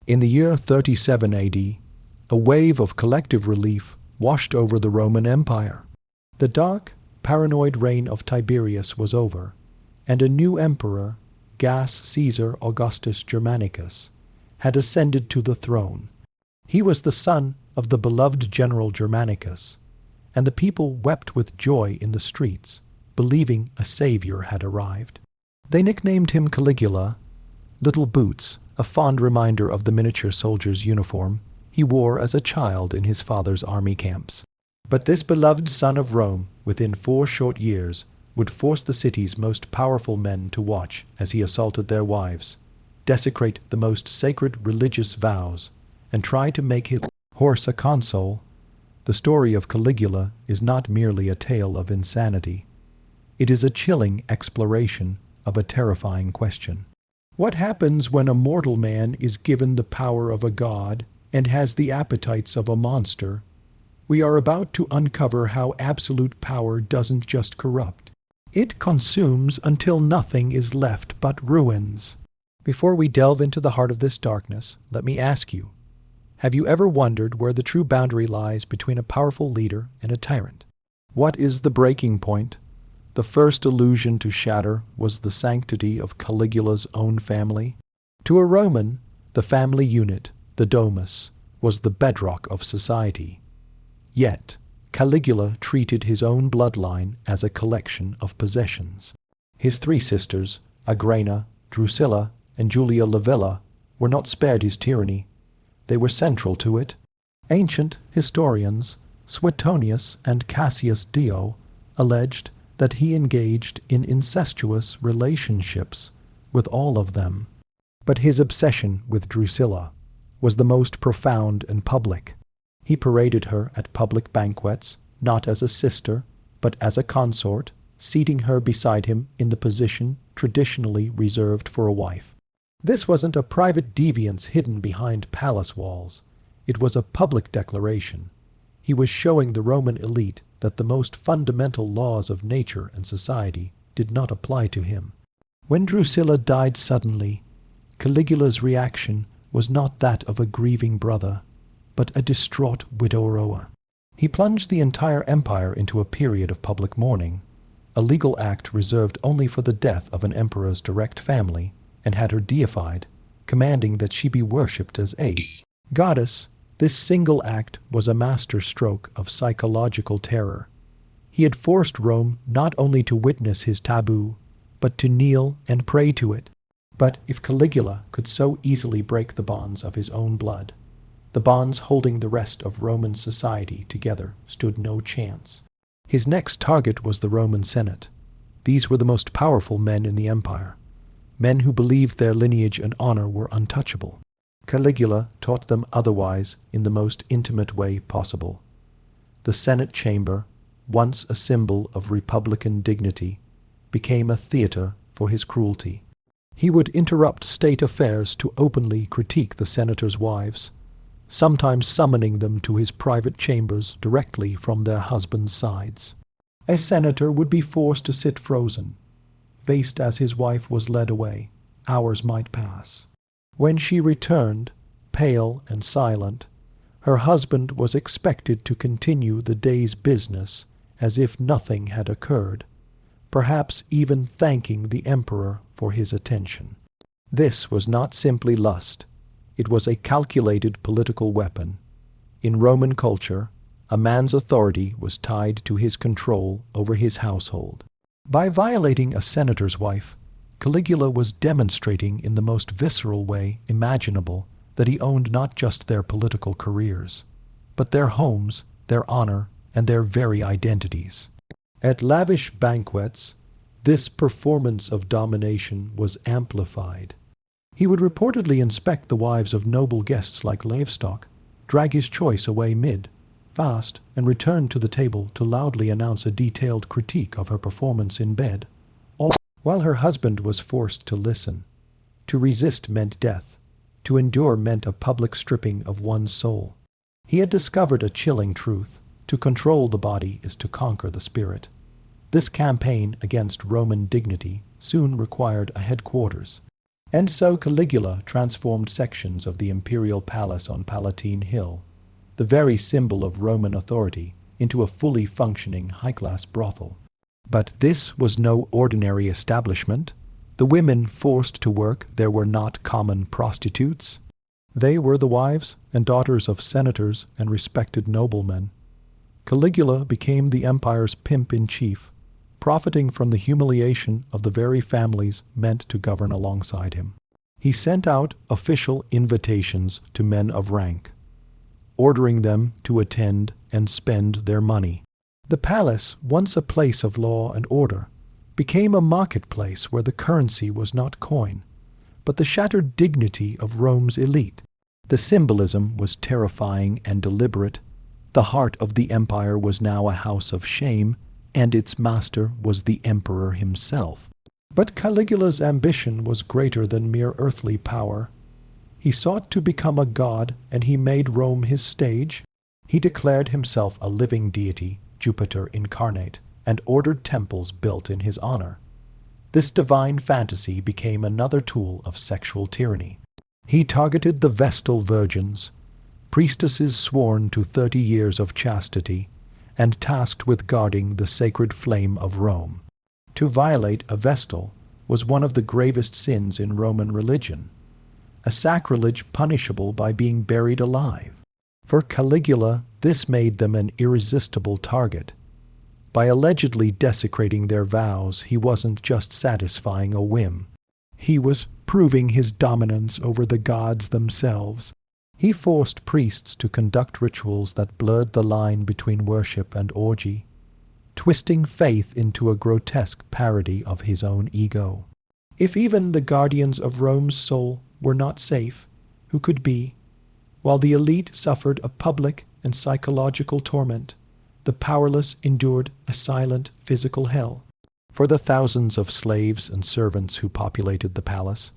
In the year 37 AD, a wave of collective relief washed over the Roman Empire. The dark, paranoid reign of Tiberius was over, and a new emperor, Gaius Caesar Augustus Germanicus, had ascended to the throne. He was the son of the beloved general Germanicus, and the people wept with joy in the streets, believing a savior had arrived. They nicknamed him Caligula, Little Boots, a fond reminder of the miniature soldier's uniform he wore as a child in his father's army camps. But this beloved son of Rome, within 4 short years, would force the city's most powerful men to watch as he assaulted their wives, desecrate the most sacred religious vows, and try to make his horse a consul. The story of Caligula is not merely a tale of insanity. It is a chilling exploration of a terrifying question. What happens when a mortal man is given the power of a god and has the appetites of a monster? We are about to uncover how absolute power doesn't just corrupt. It consumes until nothing is left but ruins. Before we delve into the heart of this darkness, let me ask you, have you ever wondered where the true boundary lies between a powerful leader and a tyrant? What is the breaking point? The first illusion to shatter was the sanctity of Caligula's own family. To a Roman, the family unit, the domus, was the bedrock of society. Yet, Caligula treated his own bloodline as a collection of possessions. His 3 sisters, Agrena, Drusilla, and Julia Livilla, were not spared his tyranny. They were central to it. Ancient historians, Suetonius and Cassius Dio, alleged that he engaged in incestuous relationships with all of them. But his obsession with Drusilla was the most profound and public. He paraded her at public banquets, not as a sister, but as a consort, seating her beside him in the position traditionally reserved for a wife. This wasn't a private deviance hidden behind palace walls. It was a public declaration. He was showing the Roman elite that the most fundamental laws of nature and society did not apply to him. When Drusilla died suddenly, Caligula's reaction was not that of a grieving brother, but a distraught widower. He plunged the entire empire into a period of public mourning, a legal act reserved only for the death of an emperor's direct family, and had her deified, commanding that she be worshipped as a goddess. This single act was a master stroke of psychological terror. He had forced Rome not only to witness his taboo, but to kneel and pray to it. But if Caligula could so easily break the bonds of his own blood, the bonds holding the rest of Roman society together stood no chance. His next target was the Roman Senate. These were the most powerful men in the empire, men who believed their lineage and honor were untouchable. Caligula taught them otherwise in the most intimate way possible. The Senate chamber, once a symbol of republican dignity, became a theater for his cruelty. He would interrupt state affairs to openly critique the senators' wives, sometimes summoning them to his private chambers directly from their husbands' sides. A senator would be forced to sit frozen, faced as his wife was led away. Hours might pass. When she returned, pale and silent, her husband was expected to continue the day's business as if nothing had occurred, perhaps even thanking the emperor for his attention. This was not simply lust. It was a calculated political weapon. In Roman culture, a man's authority was tied to his control over his household. By violating a senator's wife, Caligula was demonstrating in the most visceral way imaginable that he owned not just their political careers, but their homes, their honor, and their very identities. At lavish banquets, this performance of domination was amplified. He would reportedly inspect the wives of noble guests like livestock, drag his choice away mid-fast, and return to the table to loudly announce a detailed critique of her performance in bed, all while her husband was forced to listen. To resist meant death. To endure meant a public stripping of one's soul. He had discovered a chilling truth. To control the body is to conquer the spirit. This campaign against Roman dignity soon required a headquarters. And so Caligula transformed sections of the imperial palace on Palatine Hill, the very symbol of Roman authority, into a fully functioning high-class brothel. But this was no ordinary establishment. The women forced to work there were not common prostitutes. They were the wives and daughters of senators and respected noblemen. Caligula became the empire's pimp-in-chief, profiting from the humiliation of the very families meant to govern alongside him. He sent out official invitations to men of rank, ordering them to attend and spend their money. The palace, once a place of law and order, became a marketplace where the currency was not coin, but the shattered dignity of Rome's elite. The symbolism was terrifying and deliberate. The heart of the empire was now a house of shame, and its master was the emperor himself. But Caligula's ambition was greater than mere earthly power. He sought to become a god, and he made Rome his stage. He declared himself a living deity, Jupiter incarnate, and ordered temples built in his honor. This divine fantasy became another tool of sexual tyranny. He targeted the Vestal virgins, priestesses sworn to 30 years of chastity, and tasked with guarding the sacred flame of Rome. To violate a Vestal was one of the gravest sins in Roman religion, a sacrilege punishable by being buried alive. For Caligula, this made them an irresistible target. By allegedly desecrating their vows, he wasn't just satisfying a whim. He was proving his dominance over the gods themselves. He forced priests to conduct rituals that blurred the line between worship and orgy, twisting faith into a grotesque parody of his own ego. If even the guardians of Rome's soul were not safe, who could be? While the elite suffered a public and psychological torment, the powerless endured a silent physical hell. For the thousands of slaves and servants who populated the palace,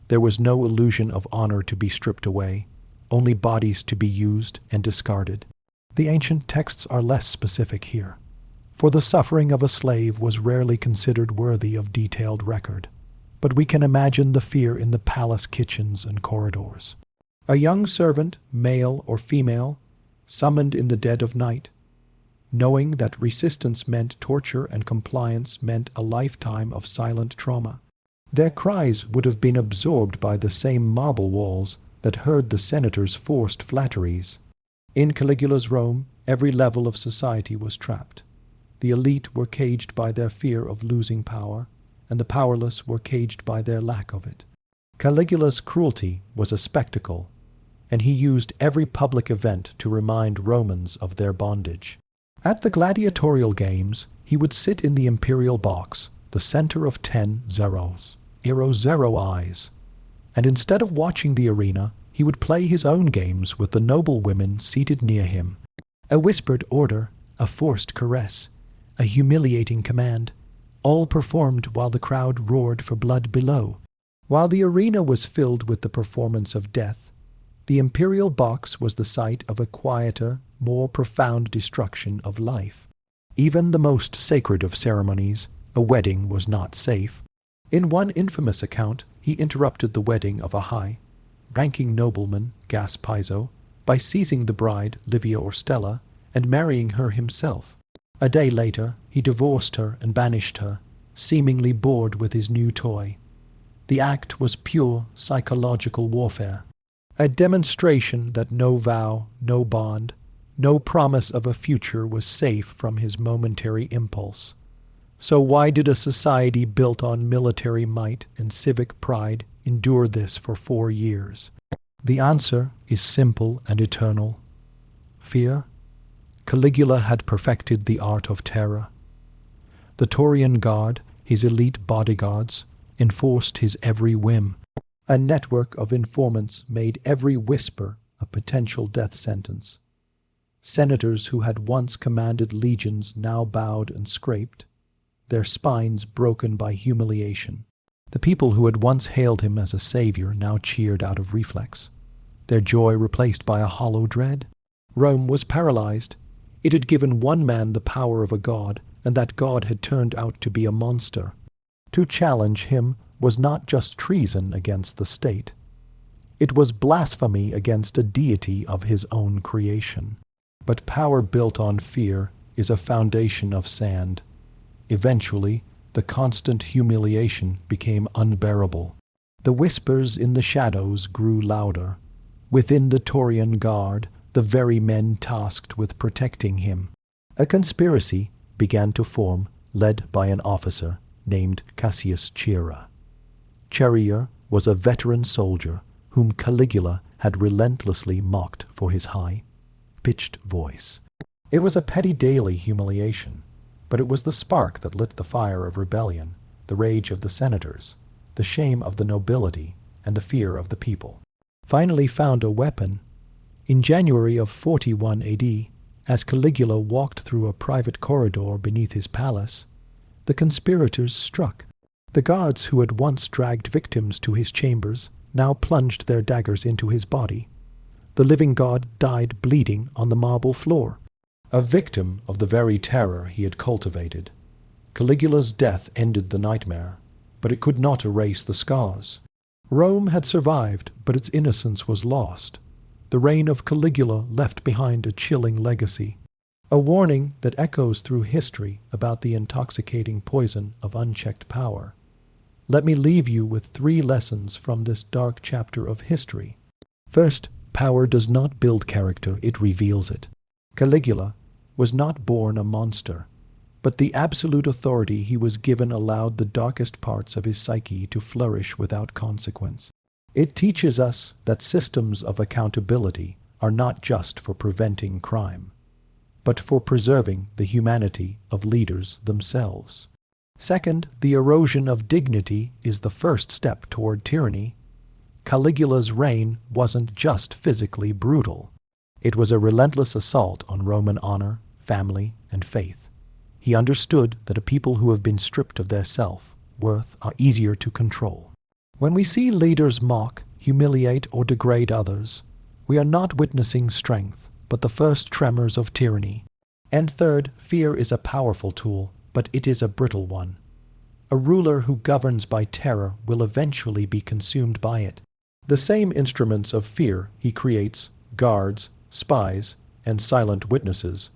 there was no illusion of honor to be stripped away, only bodies to be used and discarded. The ancient texts are less specific here, for the suffering of a slave was rarely considered worthy of detailed record. But we can imagine the fear in the palace kitchens and corridors. A young servant, male or female, summoned in the dead of night, knowing that resistance meant torture and compliance meant a lifetime of silent trauma. Their cries would have been absorbed by the same marble walls that heard the senators' forced flatteries. In Caligula's Rome, every level of society was trapped. The elite were caged by their fear of losing power, and the powerless were caged by their lack of it. Caligula's cruelty was a spectacle, and he used every public event to remind Romans of their bondage. At the gladiatorial games, he would sit in the imperial box, the center of 10 zeros, zero eyes, and instead of watching the arena, he would play his own games with the noble women seated near him. A whispered order, a forced caress, a humiliating command, all performed while the crowd roared for blood below. While the arena was filled with the performance of death, the imperial box was the site of a quieter, more profound destruction of life. Even the most sacred of ceremonies, a wedding, was not safe. In one infamous account, he interrupted the wedding of a high-ranking nobleman, Gas Piso, by seizing the bride, Livia or Stella, and marrying her himself. A day later, he divorced her and banished her, seemingly bored with his new toy. The act was pure psychological warfare, a demonstration that no vow, no bond, no promise of a future was safe from his momentary impulse. So why did a society built on military might and civic pride endure this for 4 years? The answer is simple and eternal. Fear. Caligula had perfected the art of terror. The Taurian Guard, his elite bodyguards, enforced his every whim. A network of informants made every whisper a potential death sentence. Senators who had once commanded legions now bowed and scraped, their spines broken by humiliation. The people who had once hailed him as a savior now cheered out of reflex, their joy replaced by a hollow dread. Rome was paralyzed. It had given one man the power of a god, and that god had turned out to be a monster. To challenge him, was not just treason against the state. It was blasphemy against a deity of his own creation. But power built on fear is a foundation of sand. Eventually, the constant humiliation became unbearable. The whispers in the shadows grew louder. Within the Taurian guard, the very men tasked with protecting him. A conspiracy began to form, led by an officer named Cassius Chaerea. Chaerea was a veteran soldier whom Caligula had relentlessly mocked for his high-pitched voice. It was a petty daily humiliation, but it was the spark that lit the fire of rebellion, the rage of the senators, the shame of the nobility, and the fear of the people. Finally found a weapon. In January of 41 AD, as Caligula walked through a private corridor beneath his palace, the conspirators struck. The guards who had once dragged victims to his chambers now plunged their daggers into his body. The living god died bleeding on the marble floor, a victim of the very terror he had cultivated. Caligula's death ended the nightmare, but it could not erase the scars. Rome had survived, but its innocence was lost. The reign of Caligula left behind a chilling legacy, a warning that echoes through history about the intoxicating poison of unchecked power. Let me leave you with 3 lessons from this dark chapter of history. First, power does not build character, it reveals it. Caligula was not born a monster, but the absolute authority he was given allowed the darkest parts of his psyche to flourish without consequence. It teaches us that systems of accountability are not just for preventing crime, but for preserving the humanity of leaders themselves. Second, the erosion of dignity is the first step toward tyranny. Caligula's reign wasn't just physically brutal. It was a relentless assault on Roman honor, family, and faith. He understood that a people who have been stripped of their self-worth are easier to control. When we see leaders mock, humiliate, or degrade others, we are not witnessing strength, but the first tremors of tyranny. And third, fear is a powerful tool, but it is a brittle one. A ruler who governs by terror will eventually be consumed by it. The same instruments of fear he creates, guards, spies, and silent witnesses,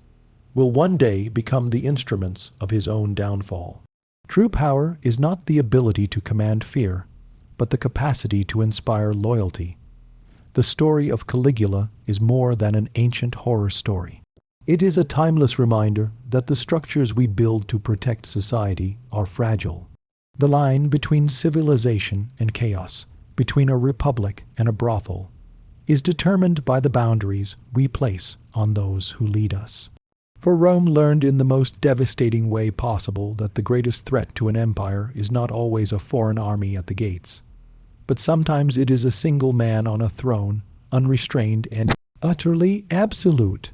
will one day become the instruments of his own downfall. True power is not the ability to command fear, but the capacity to inspire loyalty. The story of Caligula is more than an ancient horror story. It is a timeless reminder that the structures we build to protect society are fragile. The line between civilization and chaos, between a republic and a brothel, is determined by the boundaries we place on those who lead us. For Rome learned in the most devastating way possible that the greatest threat to an empire is not always a foreign army at the gates, but sometimes it is a single man on a throne, unrestrained and utterly absolute.